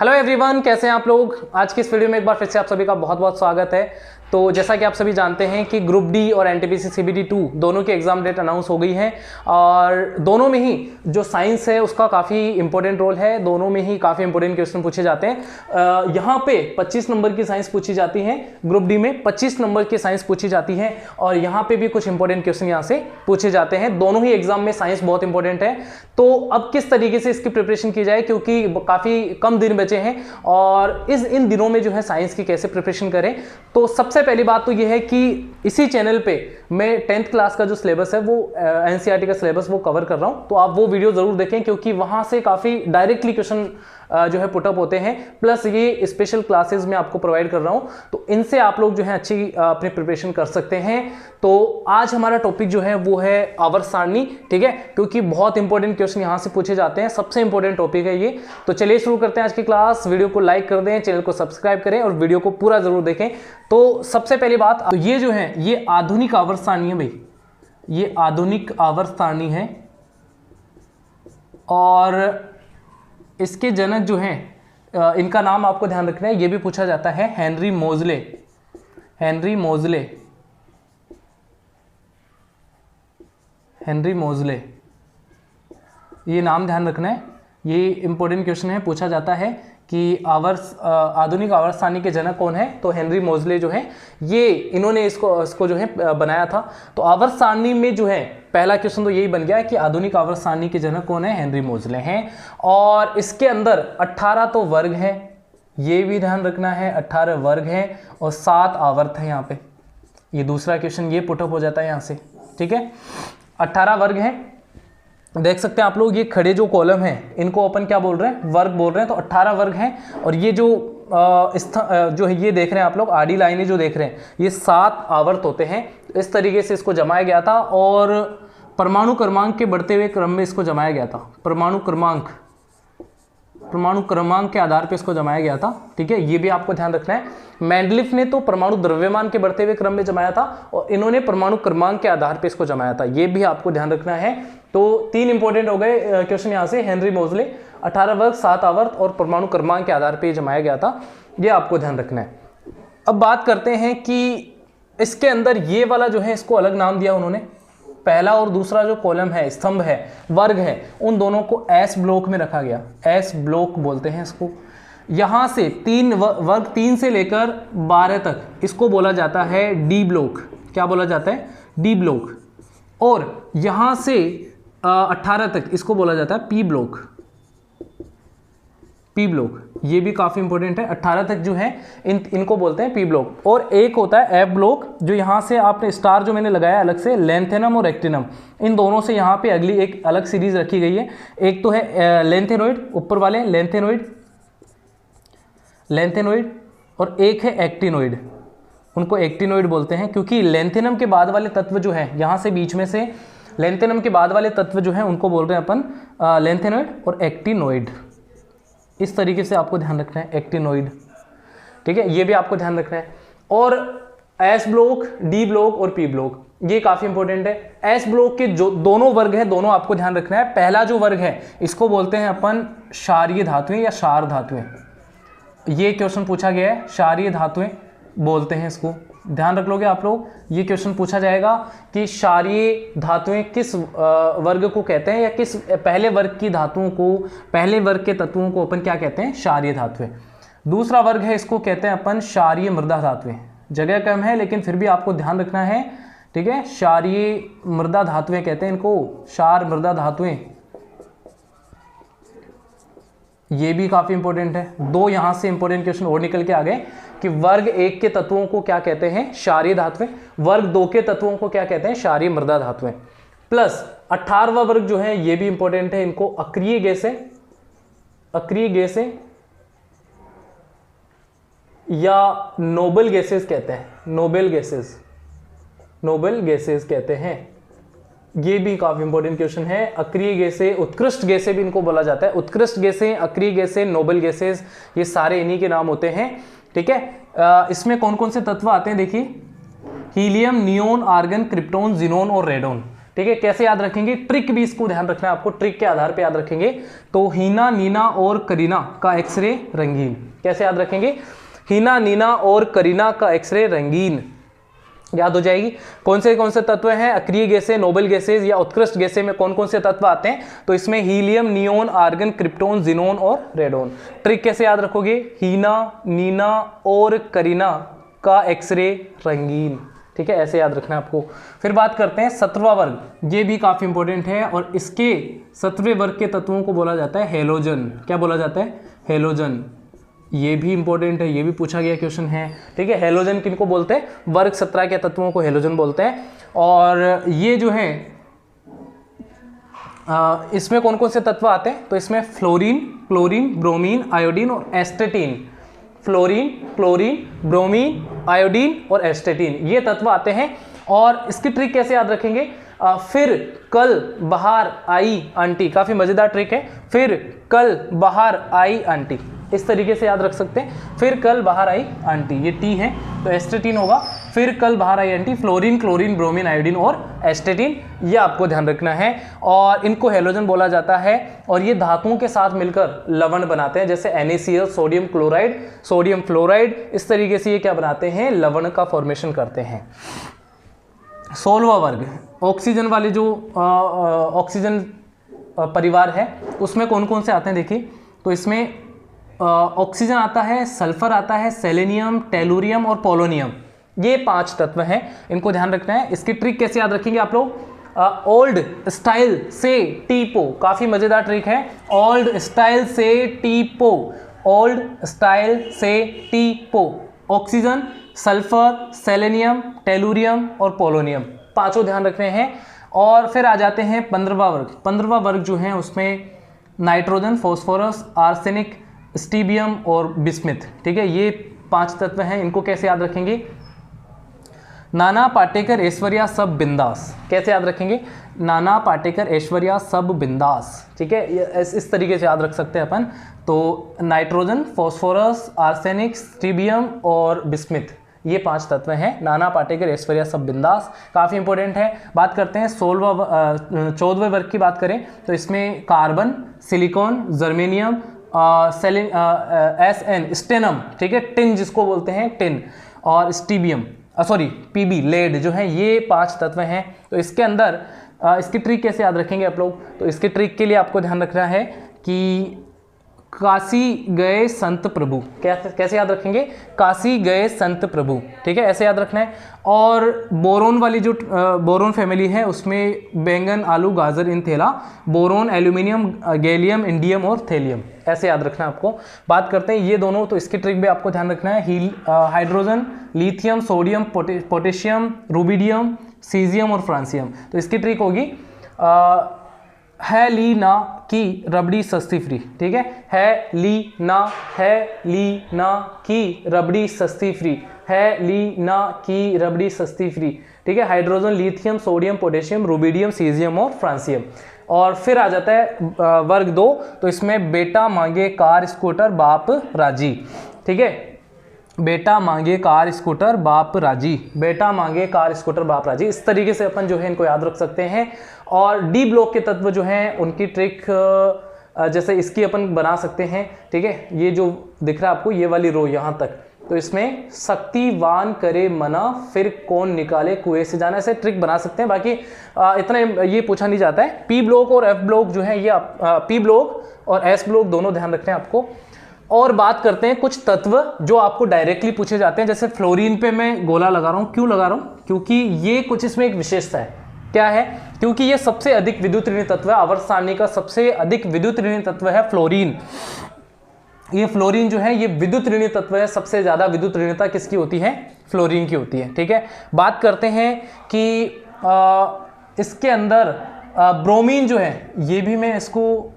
Hello everyone, कैसे हैं आप लोग। आज की इस वीडियो में एक बार फिर से आप सभी का बहुत बहुत स्वागत है। तो जैसा कि आप सभी जानते हैं कि ग्रुप डी और एनटीपीसी सीबीटी 2 दोनों की एग्जाम डेट अनाउंस हो गई है और दोनों में ही जो साइंस है उसका काफ़ी इंपॉर्टेंट रोल है। दोनों में ही काफ़ी इंपॉर्टेंट क्वेश्चन पूछे जाते हैं। यहाँ पे 25 नंबर की साइंस पूछी जाती है, ग्रुप डी में 25 नंबर की साइंस पूछी जाती है और यहाँ पे भी कुछ इंपॉर्टेंट क्वेश्चन यहाँ से पूछे जाते हैं। दोनों ही एग्जाम में साइंस बहुत इंपॉर्टेंट है। तो अब किस तरीके से इसकी प्रिपरेशन की जाए, क्योंकि काफ़ी कम दिन बचे हैं और इन दिनों में जो है साइंस की कैसे प्रिपरेशन करें। तो सबसे पहली बात तो यह है कि इसी चैनल पे मैं 10th क्लास का जो सिलेबस है वो एनसीईआरटी का सिलेबस वो कवर कर रहा हूं। तो आप वो वीडियो जरूर देखें क्योंकि वहां से काफी डायरेक्टली क्वेश्चन जो है पुटअप होते हैं, प्लस ये स्पेशल क्लासेस में आपको प्रोवाइड कर रहा हूं। तो इनसे आप लोग जो है अच्छी अपनी प्रिपरेशन कर सकते हैं। तो आज हमारा टॉपिक जो है वो है आवर्त सारणी, ठीक है, क्योंकि बहुत इंपॉर्टेंट क्वेश्चन यहां से पूछे जाते हैं। सबसे इंपॉर्टेंट टॉपिक है ये। तो चलिए शुरू करते हैं आज की क्लास। वीडियो को लाइक कर दें, चैनल को सब्सक्राइब करें और वीडियो को पूरा जरूर देखें। तो सबसे पहली बात, तो ये जो है ये आधुनिक आवर्त सारणी है भाई, ये आधुनिक आवर्त सारणी है और इसके जनक जो हैं इनका नाम आपको ध्यान रखना है, ये भी पूछा जाता है हेनरी मोजले। हेनरी मोजले, हेनरी मोजले, ये नाम ध्यान रखना है। ये इंपॉर्टेंट क्वेश्चन है, पूछा जाता है कि आधुनिक आवर्त सारणी के जनक कौन है। तो हेनरी मोजले जो है ये इन्होंने इसको जो है बनाया था। तो आवर्त सारणी में जो है पहला क्वेश्चन तो यही बन गया कि आधुनिक आवर्त सारणी के जनक कौन है, हेनरी मोजले हैं। और इसके अंदर 18 तो वर्ग है, ये भी ध्यान रखना है, 18 वर्ग है और 7 आवर्त है। यहाँ पे ये दूसरा क्वेश्चन ये पुटअप हो जाता है यहाँ से, ठीक है। 18 वर्ग है, देख सकते हैं आप लोग, ये खड़े जो कॉलम हैं इनको अपन क्या बोल रहे हैं, वर्ग बोल रहे हैं। तो 18 वर्ग हैं और ये जो जो है ये देख रहे हैं आप लोग, आडी लाइनें जो देख रहे हैं ये 7 आवर्त होते हैं। इस तरीके से इसको जमाया गया था और परमाणु क्रमांक के बढ़ते हुए क्रम में इसको जमाया गया था। परमाणु क्रमांक के आधार पर इसको जमाया गया था, ठीक है, ये भी आपको ध्यान रखना है। मेंडलीफ ने तो परमाणु द्रव्यमान के बढ़ते हुए क्रम में जमाया था और इन्होंने परमाणु क्रमांक के आधार पर इसको जमाया था, ये भी आपको ध्यान रखना है। तो 3 इंपॉर्टेंट हो गए क्वेश्चन यहाँ से। हेनरी मोजले, 18 वर्ग, 7 आवर्त और परमाणु क्रमांक के आधार पर जमाया गया था, ये आपको ध्यान रखना है। अब बात करते हैं कि इसके अंदर ये वाला जो है इसको अलग नाम दिया उन्होंने। पहला और दूसरा जो कॉलम है, स्तंभ है, वर्ग है, उन दोनों को एस ब्लॉक में रखा गया। एस ब्लॉक बोलते हैं इसको। यहाँ से 3 वर्ग 3 से लेकर 12 तक इसको बोला जाता है डी ब्लॉक। क्या बोला जाता है, डी ब्लॉक। और यहाँ से 18 तक इसको बोला जाता है पी ब्लॉक। पी ब्लॉक ये भी काफी इंपॉर्टेंट है। 18 तक जो है इनको बोलते हैं पी ब्लॉक। और एक होता है एफ ब्लॉक, जो यहाँ से आपने स्टार जो मैंने लगाया अलग से, लेंथेनम और एक्टिनम, इन दोनों से यहाँ पे अगली एक अलग सीरीज रखी गई है। एक तो है लेंथेनोइड, ऊपर वाले लेंथेनोइड और एक है एक्टिनोइड। उनको एक्टिनोइड बोलते हैं क्योंकि लेंथेनम के बाद वाले तत्व जो है यहाँ से बीच में से लेंथेनम के बाद वाले तत्व जो है उनको बोल रहे हैं अपन लेंथेनोइड और एक्टिनोइड। इस तरीके से आपको ध्यान रखना है, एक्टिनोइड, ठीक है, ये भी आपको ध्यान रखना है। और एस ब्लॉक, डी ब्लॉक और पी ब्लॉक ये काफी इंपॉर्टेंट है। एस ब्लॉक के जो दोनों वर्ग हैं दोनों आपको ध्यान रखना है। पहला जो वर्ग है इसको बोलते हैं अपन क्षारीय धातुएं या क्षार धातुएं। ये क्वेश्चन पूछा गया है, क्षारीय धातुएं बोलते हैं इसको, ध्यान रख लोगे आप लोग। ये क्वेश्चन पूछा जाएगा कि क्षारीय धातुएं किस वर्ग को कहते हैं या किस पहले वर्ग की धातुओं को, पहले वर्ग के तत्वों को अपन क्या कहते हैं, क्षारीय धातुएं। दूसरा वर्ग है इसको कहते हैं अपन क्षारीय मृदा धातुएं। जगह कम है लेकिन फिर भी आपको ध्यान रखना है, ठीक है। क्षारीय मृदा धातुएं कहते हैं इनको, क्षार मृदा धातुएं, ये भी काफी इंपॉर्टेंट है। 2 यहां से इंपॉर्टेंट क्वेश्चन और निकल के आ गए कि वर्ग 1 के तत्वों को क्या कहते हैं, क्षारीय धातुएं। वर्ग 2 के तत्वों को क्या कहते हैं, क्षारीय मृदा धातुएं। प्लस 18वां वर्ग जो है ये भी इंपॉर्टेंट है, इनको अक्रिय गैसें या नोबल गैसेस कहते हैं। नोबल गैसेस कहते हैं, ये भी काफी इंपॉर्टेंट क्वेश्चन है। अक्रिय गैसें, उत्कृष्ट गैसें भी इनको बोला जाता है। उत्कृष्ट गैसें, अक्रिय गैसें, नोबल गैसेस, ये सारे इन्हीं के नाम होते हैं, ठीक है। इसमें कौन कौन से तत्व आते हैं देखिए, helium, neon, argon, krypton, xenon और रेडोन। ठीक है, कैसे याद रखेंगे, ट्रिक भी इसको ध्यान रखना है आपको, ट्रिक के आधार पे याद रखेंगे। तो हीना, नीना और करीना का एक्सरे रंगीन, कैसे याद रखेंगे, हीना, नीना और करीना का एक्सरे रंगीन, याद हो जाएगी। कौन से तत्व हैं, अक्रिय गैसें, नोबल गैसेज या उत्कृष्ट गैसें में कौन कौन से तत्व आते हैं, तो इसमें helium, neon, argon, krypton, xenon और रेडोन। ट्रिक कैसे याद रखोगे, हीना, नीना और करीना का एक्सरे रंगीन, ठीक है, ऐसे याद रखना है आपको। फिर बात करते हैं 17वां वर्ग, ये भी काफी इंपॉर्टेंट है और इसके 17वें वर्ग के तत्वों को बोला जाता है हेलोजन। क्या बोला जाता है, हेलोजन, ये भी इंपॉर्टेंट है, ये भी पूछा गया क्वेश्चन है, ठीक है। हेलोजन किनको बोलते हैं, वर्ग 17 के तत्वों को हेलोजन बोलते हैं। और ये जो है इसमें कौन कौन से तत्व आते हैं, तो इसमें फ्लोरीन, क्लोरीन, ब्रोमीन, आयोडीन और एस्टेटीन, फ्लोरीन, क्लोरीन, ब्रोमीन, आयोडीन और एस्टेटीन, ये तत्व आते हैं। और इसकी ट्रिक कैसे याद रखेंगे, फिर कल बाहर आई आंटी, काफी मजेदार ट्रिक है, फिर कल बाहर आई आंटी, इस तरीके से याद रख सकते हैं, फिर कल बाहर आई आंटी, ये टी है तो एस्टेटीन होगा, फिर कल बाहर आई आंटी, फ्लोरीन, क्लोरीन, ब्रोमीन, आयोडीन और एस्टेटीन, ये आपको ध्यान रखना है। और इनको हेलोजन बोला जाता है और ये धातुओं के साथ मिलकर लवण बनाते हैं, जैसे NaCl, sodium chloride, sodium fluoride, इस तरीके से ये क्या बनाते हैं, लवण का फॉर्मेशन करते हैं। 16वां वर्ग, ऑक्सीजन वाले जो ऑक्सीजन परिवार है उसमें कौन कौन से आते हैं, देखिए, तो इसमें ऑक्सीजन आता है, सल्फर आता है, सेलेनियम, टेलुरियम और पोलोनियम, ये 5 तत्व हैं, इनको ध्यान रखना है। इसकी ट्रिक कैसे याद रखेंगे आप लोग, ओल्ड स्टाइल से टीपो, काफी मजेदार ट्रिक है, ओल्ड स्टाइल से टीपो, ओल्ड स्टाइल से टीपो, ऑक्सीजन, सल्फर, सेलेनियम, टेलुरियम और पोलोनियम, 5 ध्यान रखने हैं। और फिर आ जाते हैं 15वां वर्ग। 15वां वर्ग जो है उसमें नाइट्रोजन, फॉस्फोरस, आर्सेनिक, स्टीबियम और बिस्मिथ, ठीक है, ये 5 तत्व हैं, इनको कैसे याद रखेंगे, नाना पाटेकर, ऐश्वर्या, सब बिंदास, कैसे याद रखेंगे, नाना पाटेकर, ऐश्वर्या, सब बिंदास, ठीक है, इस तरीके से याद रख सकते हैं अपन। तो नाइट्रोजन, फॉस्फोरस, आर्सेनिक, स्टीबियम और बिस्मिथ, ये 5 तत्व हैं, नाना पाटेकर, ऐश्वर्या, सब बिंदास, काफ़ी इंपॉर्टेंट है। बात करते हैं 14वें वर्ग की बात करें तो इसमें carbon, silicon, germanium, SN stannum, ठीक है, टिन जिसको बोलते हैं टिन, और स्टीबियम PB लेड जो है, ये 5 तत्व हैं। तो इसके अंदर इसकी ट्रिक कैसे याद रखेंगे आप लोग, तो इसकी ट्रिक के लिए आपको ध्यान रखना है कि काशी गए संत प्रभु, कैसे याद रखेंगे, काशी गए संत प्रभु, ठीक है, ऐसे याद रखना है। और बोरोन वाली जो बोरोन फैमिली है उसमें बैंगन, आलू, गाजर इन थैला, बोरोन, एल्यूमिनियम, गैलियम, इंडियम और थैलियम, ऐसे याद रखना है आपको। बात करते हैं ये दोनों, तो इसकी ट्रिक भी आपको ध्यान रखना है, hydrogen, lithium, sodium, potassium, rubidium, caesium और फ्रांसियम। तो इसकी ट्रिक होगी है ली ना की रबड़ी सस्ती फ्री, ठीक है ली ना की रबड़ी सस्ती फ्री, है ली ना की रबड़ी सस्ती फ्री, ठीक है, hydrogen, lithium, sodium, potassium, rubidium, caesium और फ्रांसियम। और फिर आ जाता है वर्ग 2, तो इसमें बेटा मांगे कार स्कूटर बाप राजी, ठीक है, बेटा मांगे कार स्कूटर बाप राजी, बेटा मांगे कार स्कूटर बाप राजी, इस तरीके से अपन जो है इनको याद रख सकते हैं। और डी ब्लॉक के तत्व जो हैं उनकी ट्रिक जैसे इसकी अपन बना सकते हैं, ठीक है, ये जो दिख रहा है आपको ये वाली रो यहाँ तक, तो इसमें शक्तिवान करे मना फिर कौन निकाले कुएं से जाना, ऐसे ट्रिक बना सकते हैं। बाकी इतना ये पूछा नहीं जाता है। पी ब्लॉक और एफ ब्लॉक जो है ये पी ब्लॉक और एस ब्लॉक दोनों ध्यान रखते हैं आपको। और बात करते हैं कुछ तत्व जो आपको डायरेक्टली पूछे जाते हैं, जैसे फ्लोरीन पे मैं गोला लगा रहा हूँ, क्यों लगा रहा हूँ, क्योंकि ये कुछ इसमें एक विशेषता है, क्या है, क्योंकि ये सबसे अधिक विद्युत ऋणी तत्व है, आवर्त सारणी का सबसे अधिक विद्युत ऋणी तत्व है फ्लोरीन। ये फ्लोरीन जो है ये विद्युत ऋणी तत्व है, सबसे ज्यादा विद्युत ऋणता किसकी होती है, फ्लोरीन की होती है, ठीक है। बात करते हैं कि इसके अंदर ब्रोमीन जो है, ये भी मैं इसको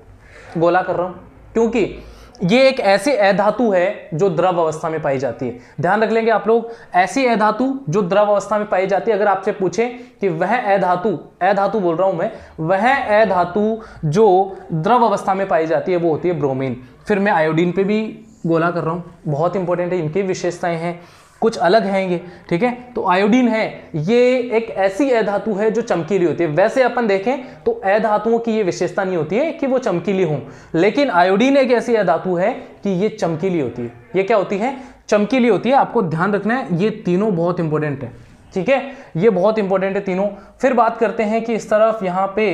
गोला कर रहा हूँ क्योंकि ये एक ऐसी अधातु है जो द्रव अवस्था में पाई जाती है। ध्यान रख लेंगे आप लोग, ऐसी अधातु जो द्रव अवस्था में पाई जाती है। अगर आपसे पूछे कि वह अधातु बोल रहा हूं मैं, वह अधातु जो द्रव अवस्था में पाई जाती है वो होती है ब्रोमीन। फिर मैं आयोडीन पे भी गोला कर रहा हूं, बहुत इंपॉर्टेंट है, इनकी विशेषताएं हैं। कुछ अलग हैं ये, ठीक है। तो आयोडीन है, ये एक ऐसी अधातु है जो चमकीली होती है। वैसे अपन देखें तो अधातुओं की ये विशेषता नहीं होती है कि वो चमकीली हों, लेकिन आयोडीन एक ऐसी अधातु है कि ये चमकीली होती है। ये क्या होती है? चमकीली होती है। आपको ध्यान रखना है, ये तीनों बहुत इंपॉर्टेंट है, ठीक है, ये बहुत इंपॉर्टेंट है तीनों। फिर बात करते हैं कि इस तरफ यहाँ पे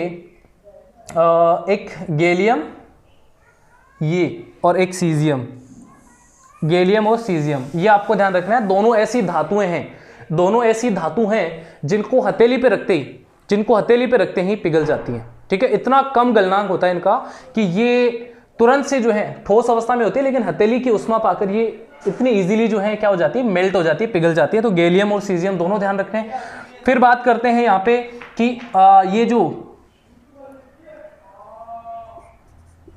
एक गैलियम ये और एक सीजियम, गैलियम और सीजियम, ये आपको ध्यान रखना है। दोनों ऐसी धातुएं हैं, दोनों ऐसी धातु हैं जिनको हथेली पे रखते ही पिघल जाती हैं, ठीक है। इतना कम गलनांक होता है इनका कि ये तुरंत से जो है ठोस अवस्था में होती है, लेकिन हथेली की उष्मा पाकर ये इतनी इजीली जो है क्या हो जाती है, मेल्ट हो जाती है, पिघल जाती है। तो गैलियम और सीजियम दोनों ध्यान रखते हैं। फिर बात करते हैं यहाँ पे कि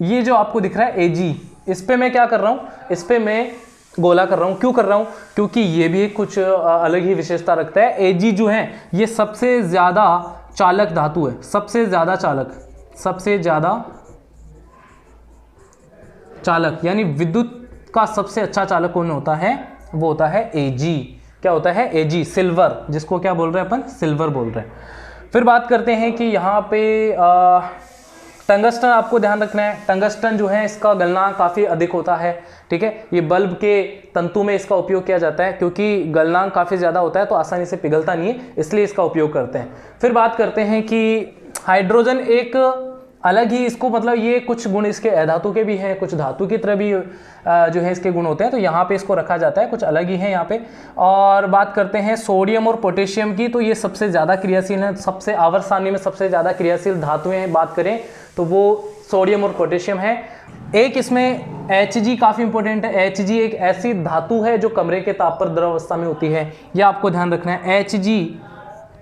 ये जो आपको दिख रहा है Ag, इस पे मैं क्या कर रहा हूँ, इस पे मैं गोला कर रहा हूँ। क्यों कर रहा हूँ? क्योंकि ये भी कुछ अलग ही विशेषता रखता है। Ag जो है ये सबसे ज्यादा चालक धातु है, सबसे ज्यादा चालक यानी विद्युत का सबसे अच्छा चालक कौन होता है? वो होता है Ag। क्या होता है? Ag, सिल्वर, जिसको क्या बोल रहे हैं अपन? सिल्वर बोल रहे हैं। फिर बात करते हैं कि यहाँ पे टंगस्टन आपको ध्यान रखना है। टंगस्टन जो है इसका गलनांक काफ़ी अधिक होता है, ठीक है। ये बल्ब के तंतु में इसका उपयोग किया जाता है, क्योंकि गलनांक काफ़ी ज़्यादा होता है तो आसानी से पिघलता नहीं है, इसलिए इसका उपयोग करते हैं। फिर बात करते हैं कि हाइड्रोजन एक अलग ही इसको मतलब ये कुछ गुण इसके अधातु के भी हैं, कुछ धातु की तरह भी जो है इसके गुण होते हैं, तो यहाँ पे इसको रखा जाता है, कुछ अलग ही है यहाँ पे। और बात करते हैं सोडियम और पोटेशियम की, तो ये सबसे ज़्यादा क्रियाशील है, सबसे आवर्त सारणी में सबसे ज़्यादा क्रियाशील धातुएं हैं बात करें तो वो सोडियम और पोटेशियम है। एक इसमें Hg काफ़ी इंपॉर्टेंट है। Hg एक ऐसी धातु है जो कमरे के ताप पर द्रव अवस्था में होती है, यह आपको ध्यान रखना है। Hg,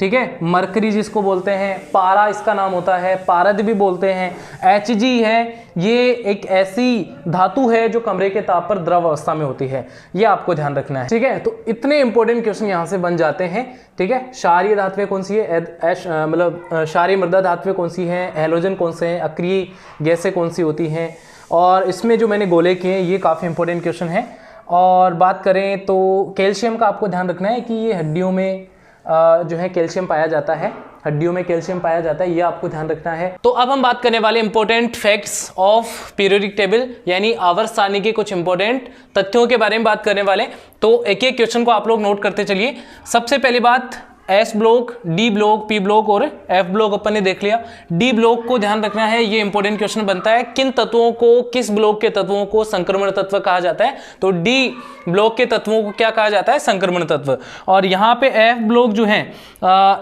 ठीक है, मरकरी जिसको बोलते हैं, पारा इसका नाम होता है, पारद भी बोलते हैं। Hg है, ये एक ऐसी धातु है जो कमरे के ताप पर द्रव अवस्था में होती है, ये आपको ध्यान रखना है, ठीक है। तो इतने इंपॉर्टेंट क्वेश्चन यहाँ से बन जाते हैं, ठीक है। क्षारीय धातुएं कौन सी है, मतलब क्षारीय मृदा धातुएं कौन सी हैं, हैलोजन कौन से हैं, अक्रिय गैसें कौन सी होती हैं, और इसमें जो मैंने गोले किए हैं ये काफ़ी इंपॉर्टेंट क्वेश्चन है। और बात करें तो कैल्शियम का आपको ध्यान रखना है कि ये हड्डियों में जो है कैल्शियम पाया जाता है, हड्डियों में कैल्शियम पाया जाता है, ये आपको ध्यान रखना है। तो अब हम बात करने वाले important facts of periodic table, यानी आवर्त सारणी के कुछ इंपॉर्टेंट तथ्यों के बारे में बात करने वाले। तो एक एक क्वेश्चन को आप लोग नोट करते चलिए। सबसे पहली बात, S block, D block, P block और एफ ब्लॉक अपन ने देख लिया। डी ब्लॉक को ध्यान रखना है, ये इंपॉर्टेंट क्वेश्चन बनता है, किन तत्वों को, किस ब्लॉक के तत्वों को संक्रमण तत्व कहा जाता है। तो डी ब्लॉक के तत्वों को क्या कहा जाता है, संक्रमण तत्व। और यहाँ पे एफ ब्लॉक जो है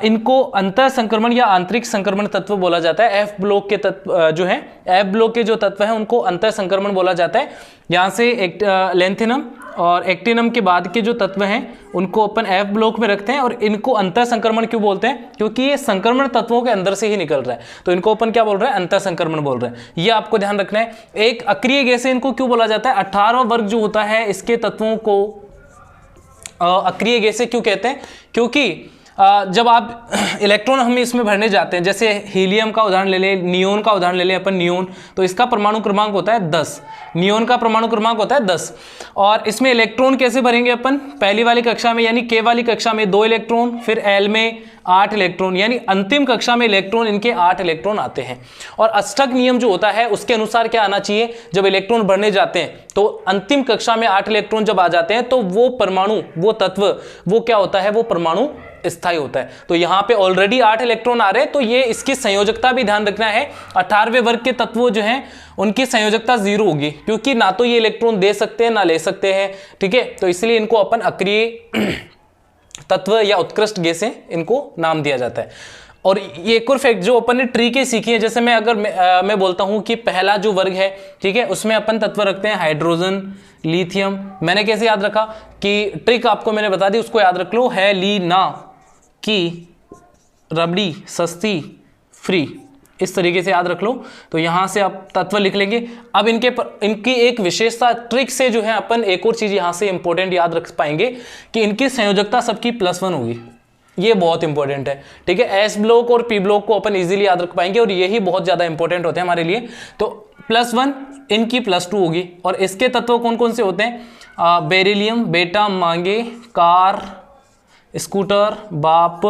इनको अंतर संक्रमण या आंतरिक संक्रमण तत्व बोला जाता है। एफ ब्लॉक के तत्व जो है, एफ ब्लॉक के जो तत्व है उनको अंतर संक्रमण बोला जाता है। यहाँ से लेंथिनम और एक्टिनम के बाद के जो तत्व हैं उनको अपन एफ ब्लॉक में रखते हैं, और इनको अंतर संक्रमण क्यों बोलते हैं, क्योंकि ये संक्रमण तत्वों के अंदर से ही निकल रहा है, तो इनको अपन क्या बोल रहे हैं, अंतर संक्रमण बोल रहे हैं, ये आपको ध्यान रखना है। एक अक्रिय गैस है, इनको क्यों बोला जाता है, 18वां वर्ग जो होता है इसके तत्वों को अक्रिय गैसें क्यों कहते हैं, क्योंकि जब आप इलेक्ट्रॉन हम इसमें भरने जाते हैं, जैसे हीलियम का उदाहरण ले लें, नियोन का उदाहरण ले लें अपन, नियोन, तो इसका परमाणु क्रमांक होता है 10, नियोन का परमाणु क्रमांक होता है 10, और इसमें इलेक्ट्रॉन कैसे भरेंगे अपन, पहली वाली कक्षा में यानी के वाली कक्षा में 2 इलेक्ट्रॉन, फिर एल में 8 इलेक्ट्रॉन, यानी अंतिम कक्षा में इलेक्ट्रॉन इनके 8 इलेक्ट्रॉन आते हैं। और अष्टक नियम जो होता है उसके अनुसार क्या आना चाहिए, जब इलेक्ट्रॉन भरने जाते हैं तो अंतिम कक्षा में 8 इलेक्ट्रॉन जब आ जाते हैं तो वो परमाणु, वो तत्व, वो क्या होता है, वो परमाणु स्थायी होता है। तो यहाँ पे ऑलरेडी 8 इलेक्ट्रॉन आ रहे हैं, तो ये इसकी संयोजकता भी ध्यान रखना है। 18वें वर्ग के तत्व जो हैं उनकी संयोजकता 0 होगी, क्योंकि ना तो ये इलेक्ट्रॉन दे सकते हैं ना ले सकते हैं, ठीक है। तो इसलिए इनको अपन अक्रिय तत्व या उत्कृष्ट गैसें इनको नाम दिया जाता है। और ये एक और फैक्ट जो अपन ने ट्री के सीखी है, जैसे मैं अगर मैं बोलता हूं कि पहला जो वर्ग है, ठीक है, उसमें अपन तत्व रखते हैं हाइड्रोजन, लिथियम। मैंने कैसे याद रखा कि ट्रिक आपको मैंने बता दी, उसको याद रख लो, है ली ना की रबड़ी सस्ती फ्री, इस तरीके से याद रख लो। तो यहां से आप तत्व लिख लेंगे। अब इनकी एक विशेषता ट्रिक से जो है अपन एक और चीज यहां से इंपॉर्टेंट याद रख पाएंगे कि इनकी संयोजकता सबकी +1 होगी, ये बहुत इंपॉर्टेंट है, ठीक है। एस ब्लॉक और पी ब्लॉक को अपन इजीली याद रख पाएंगे, और यही बहुत ज्यादा इंपॉर्टेंट होते हैं हमारे लिए। तो +1 इनकी +2 होगी। और इसके तत्व कौन कौन से होते हैं? बेरिलियम, बेटा, मांगे, कार, स्कूटर, बाप,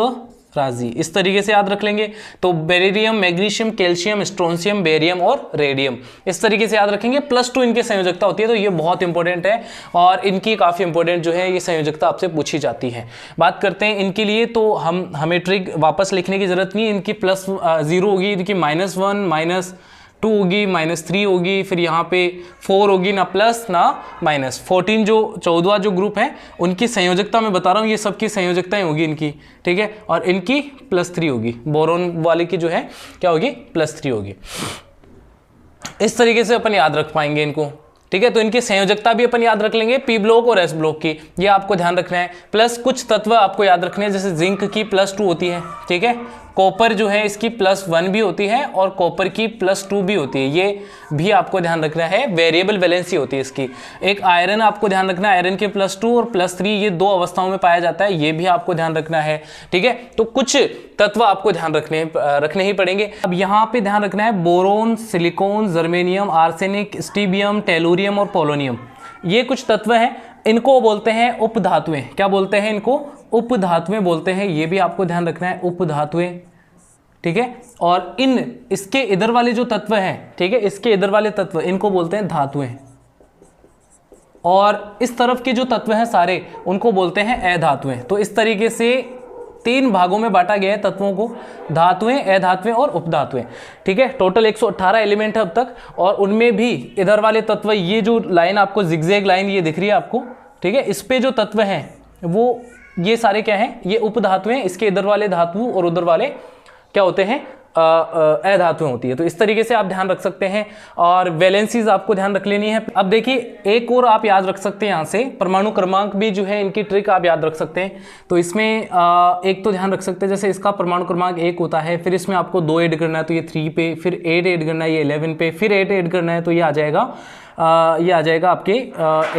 राजी। इस तरीके से याद रख लेंगे। तो beryllium, magnesium, calcium, strontium, barium और रेडियम, इस तरीके से याद रखेंगे। +2 इनकी संयोजकता होती है, तो ये बहुत इंपॉर्टेंट है और इनकी काफ़ी इंपॉर्टेंट जो है ये संयोजकता आपसे पूछी जाती है। बात करते हैं इनके लिए, तो हमें ट्रिक वापस लिखने की जरूरत नहीं। इनकी +0 होगी, इनकी -1 -2 होगी, -3 होगी, फिर यहाँ पे 4 होगी, ना प्लस ना माइनस। 14 जो 14वां जो ग्रुप है उनकी संयोजकता मैं बता रहा हूँ, ये सबकी संयोजकताएं होगी इनकी, ठीक है। और इनकी +3 होगी, बोरोन वाले की जो है क्या होगी? +3 होगी। इस तरीके से अपन याद रख पाएंगे इनको, ठीक है। तो इनकी संयोजकता भी अपन याद रख लेंगे, पी ब्लॉक और एस ब्लॉक की, ये आपको ध्यान रखना है। प्लस कुछ तत्व आपको याद रखने हैं, जैसे जिंक की +2 होती है, ठीक है। कॉपर जो है इसकी +1 भी होती है और कॉपर की +2 भी होती है, ये भी आपको ध्यान रखना है। वेरिएबल वैलेंसी होती है इसकी। एक आयरन आपको ध्यान रखना है, आयरन के +2 और +3 ये 2 अवस्थाओं में पाया जाता है, ये भी आपको ध्यान रखना है, ठीक है। तो कुछ तत्व आपको ध्यान रखने ही पड़ेंगे। अब यहाँ पे ध्यान रखना है boron, silicon, germanium, arsenic, stibium, tellurium और पोलोनियम, ये कुछ तत्व हैं, इनको बोलते हैं उपधातुएं। क्या बोलते हैं इनको? उपधातुएं बोलते हैं, ये भी आपको ध्यान रखना है, उपधातुएं, ठीक है। और इसके इधर वाले जो तत्व हैं, ठीक है, इसके इधर वाले तत्व इनको बोलते हैं धातुएं, और इस तरफ के जो तत्व हैं सारे उनको बोलते हैं अधातुएं। तो इस तरीके से 3 भागों में बांटा गया है तत्वों को, धातुएं, अधातुएं और उपधातुएं, ठीक है। टोटल 118 एलिमेंट है अब तक, और उनमें भी इधर वाले तत्व, ये जो लाइन आपको जिगजैग लाइन ये दिख रही है आपको, ठीक है, इस पे जो तत्व हैं वो ये सारे क्या हैं? ये उपधातुएं। इसके इधर वाले धातु और उधर वाले क्या होते हैं? अधातुएं होती है। तो इस तरीके से आप ध्यान रख सकते हैं, और वैलेंसीज आपको ध्यान रख लेनी है। अब देखिए एक और आप याद रख सकते हैं यहाँ से, परमाणु क्रमांक भी जो है इनकी ट्रिक आप याद रख सकते हैं। तो इसमें एक तो ध्यान रख सकते हैं, जैसे इसका परमाणु क्रमांक 1 होता है, फिर इसमें आपको 2 ऐड करना है तो ये 3 पे, फिर 8 ऐड करना है ये 11 पे, फिर 8 ऐड करना है तो ये आ जाएगा आपके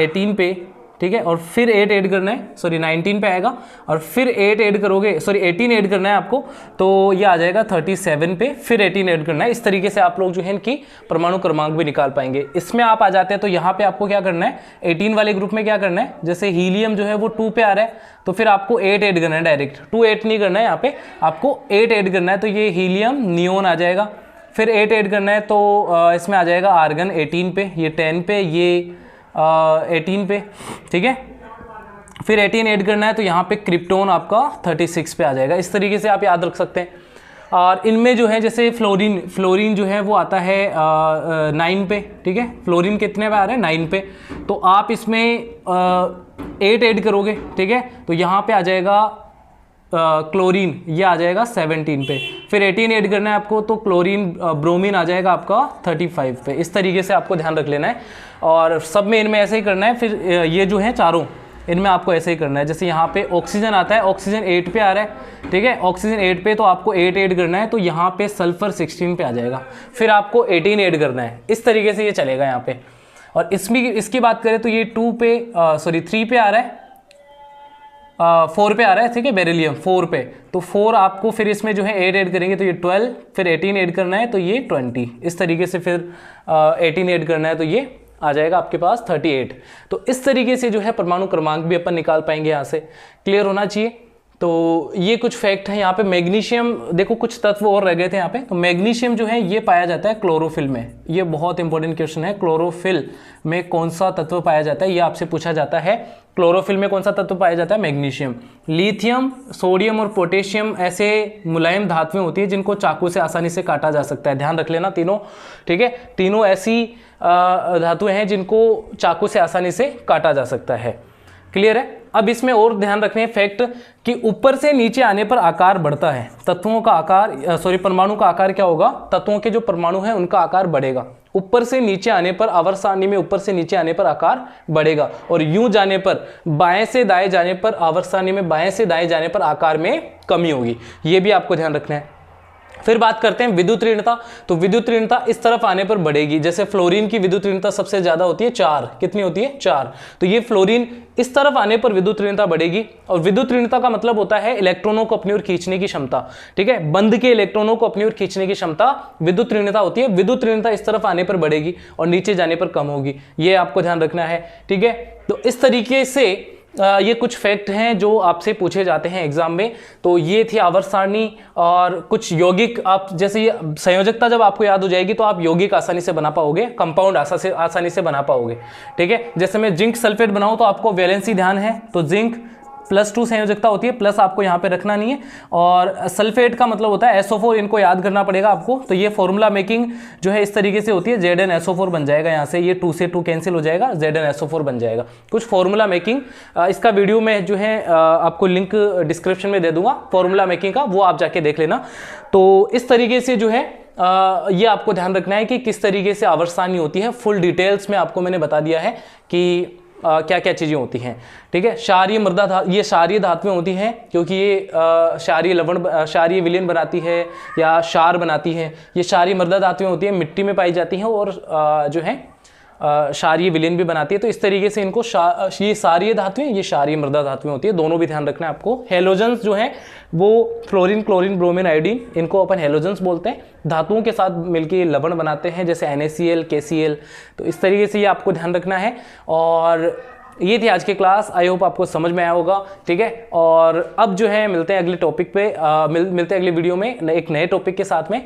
18 पे, ठीक है। और फिर 8 ऐड करना है, सॉरी 19 पे आएगा, और फिर 8 ऐड करोगे, सॉरी 18 ऐड करना है आपको, तो ये आ जाएगा 37 पे, फिर 18 ऐड करना है। इस तरीके से आप लोग जो है इनकी परमाणु क्रमांक भी निकाल पाएंगे। इसमें आप आ जाते हैं तो यहाँ पे आपको क्या करना है? 18 वाले ग्रुप में क्या करना है? जैसे हीलियम जो है वो 2 पे आ रहा है, तो फिर आपको 8 ऐड करना है डायरेक्ट, 2 8 नहीं करना है, यहाँ पे आपको 8 ऐड करना है, तो ये हीलियम नियोन आ जाएगा। फिर 8 ऐड करना है तो इसमें आ जाएगा आर्गन 18 पे, ये 10 पे, ये 18 पे, ठीक है। फिर 18 ऐड करना है तो यहाँ पे क्रिप्टोन आपका 36 पे आ जाएगा। इस तरीके से आप याद रख सकते हैं। और इनमें जो है जैसे फ्लोरीन जो है वो आता है 9 पे, ठीक है। फ्लोरीन कितने पे आ रहा है? 9 पे। तो आप इसमें 8 ऐड करोगे, ठीक है, तो यहाँ पे आ जाएगा क्लोरीन, ये आ जाएगा 17 पे। फिर 18 ऐड करना है आपको तो क्लोरीन ब्रोमीन आ जाएगा आपका 35 पे। इस तरीके से आपको ध्यान रख लेना है, और सब में इनमें ऐसे ही करना है। फिर ये जो है चारों, इनमें आपको ऐसे ही करना है। जैसे यहाँ पे ऑक्सीजन आता है, ऑक्सीजन 8 पे आ रहा है, ठीक है, ऑक्सीजन 8 पे, तो आपको 8 ऐड करना है, तो यहाँ पे सल्फर 16 पे आ जाएगा, फिर आपको 18 ऐड करना है। इस तरीके से ये चलेगा यहाँ पे। और इसकी बात करें तो ये 3 पे आ रहा है, 4 पे आ रहा है, ठीक है, बेरिलियम 4 पे, तो 4 आपको फिर इसमें जो है 8 ऐड करेंगे तो ये 12, फिर 18 ऐड करना है तो ये 20, इस तरीके से फिर 18 ऐड करना है तो ये आ जाएगा आपके पास 38। तो इस तरीके से जो है परमाणु क्रमांक भी अपन निकाल पाएंगे, यहाँ से क्लियर होना चाहिए। तो ये कुछ फैक्ट है। यहाँ पे मैग्नीशियम, देखो कुछ तत्व और रह गए थे यहाँ पे, तो मैग्नीशियम जो है ये पाया जाता है क्लोरोफिल में। ये बहुत इंपॉर्टेंट क्वेश्चन है, क्लोरोफिल में कौन सा तत्व पाया जाता है, ये आपसे पूछा जाता है। क्लोरोफिल में कौन सा तत्व पाया जाता है? मैग्नीशियम। लिथियम, सोडियम और पोटेशियम ऐसे मुलायम धातुएं होती है जिनको चाकू से आसानी से काटा जा सकता है। ध्यान रख लेना तीनों, ठीक है, तीनों ऐसी धातुएं हैं जिनको चाकू से आसानी से काटा जा सकता है। क्लियर है? अब इसमें और ध्यान रखने फैक्ट कि ऊपर से नीचे आने पर आकार बढ़ता है। तत्वों का आकार, परमाणु का आकार क्या होगा? तत्वों के जो परमाणु हैं उनका आकार बढ़ेगा। ऊपर से नीचे आने पर, आवर्त सारणी में ऊपर से नीचे आने पर आकार बढ़ेगा, और यूं जाने पर, बाएं से दाएं जाने पर, आवर्त सारणी में बाएं से दाएं जाने पर आकार में कमी होगी। ये भी आपको ध्यान रखना है। फिर बात करते हैं विद्युत ऋणता। तो विद्युत ऋणता इस तरफ आने पर बढ़ेगी। जैसे फ्लोरीन की विद्युत ऋणता सबसे ज्यादा होती है 4, कितनी होती है 4। तो ये फ्लोरीन इस तरफ आने पर विद्युत ऋणता बढ़ेगी। और विद्युत ऋणता का मतलब होता है इलेक्ट्रॉनों को अपनी ओर खींचने की क्षमता, ठीक है, बंद के इलेक्ट्रॉनों को अपनी ओर खींचने की क्षमता विद्युत ऋणता होती है। विद्युत ऋणता इस तरफ आने पर बढ़ेगी और नीचे जाने पर कम होगी, ये आपको ध्यान रखना है, ठीक है। तो इस तरीके से ये कुछ फैक्ट हैं जो आपसे पूछे जाते हैं एग्जाम में। तो ये थी आवर्त सारणी और कुछ यौगिक। आप जैसे ये संयोजकता जब आपको याद हो जाएगी तो आप यौगिक आसानी से बना पाओगे, कंपाउंड आसानी से बना पाओगे, ठीक है। जैसे मैं जिंक सल्फेट बनाऊं तो आपको वैलेंसी ध्यान है, तो जिंक +2 संयोजकता होती है, प्लस आपको यहाँ पे रखना नहीं है। और सल्फेट का मतलब होता है SO4, इनको याद करना पड़ेगा आपको। तो ये फॉर्मूला मेकिंग जो है इस तरीके से होती है, ZnSO4 बन जाएगा, यहाँ से ये 2 से 2 कैंसिल हो जाएगा, ZnSO4 बन जाएगा। कुछ फॉर्मूला मेकिंग, इसका वीडियो में जो है आपको लिंक डिस्क्रिप्शन में दे दूंगा फॉर्मूला मेकिंग का, वो आप जाके देख लेना। तो इस तरीके से जो है ये आपको ध्यान रखना है कि किस तरीके से आवर्त सारणी होती है। फुल डिटेल्स में आपको मैंने बता दिया है कि क्या क्या चीज़ें होती हैं, ठीक है। क्षारीय मृदा ये क्षारीय धातुएं होती हैं क्योंकि ये क्षारीय विलयन बनाती है या क्षार बनाती है। ये क्षारीय मृदा धातुएं होती हैं, मिट्टी में पाई जाती हैं और जो है क्षारीय विलयन भी बनाती है। तो इस तरीके से इनको ये क्षारीय धातुएं, ये क्षारीय मृदा धातुएं होती है, दोनों भी ध्यान रखना है आपको। हेलोजेंस जो है वो फ्लोरीन, क्लोरीन, ब्रोमीन, आयोडीन, इनको अपन हेलोजेंस बोलते हैं। धातुओं के साथ मिलकर लवण बनाते हैं जैसे NaCl, KCl। तो इस तरीके से ये आपको ध्यान रखना है। और ये थी आज की क्लास, आई होप आपको समझ में आया होगा, ठीक है। और अब जो है मिलते हैं अगले टॉपिक पे, मिलते हैं अगले वीडियो में एक नए टॉपिक के साथ में।